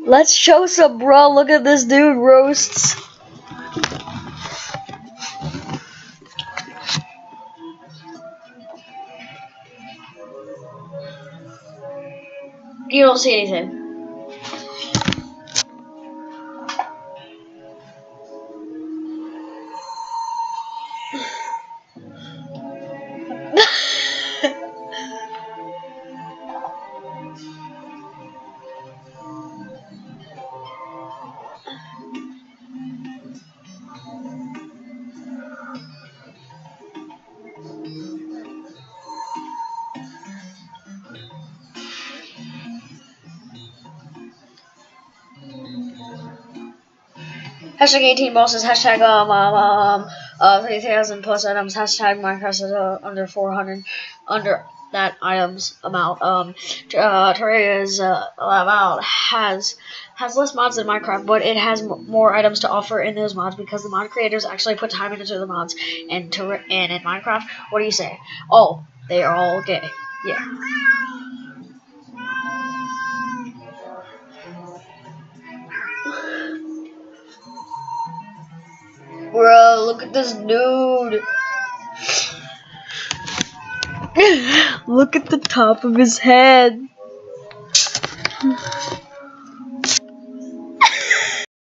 Let's show some, bro. Look at this dude roasts. You don't see anything. Hashtag 18 bosses, hashtag 3,000 plus items, hashtag Minecraft is under 400, under that items amount. Terraria's amount has less mods than Minecraft, but it has more items to offer in those mods because the mod creators actually put time into the mods. And in Minecraft, what do you say? Oh, they are all gay. Yeah. Bro, look at this dude. Look at the top of his head.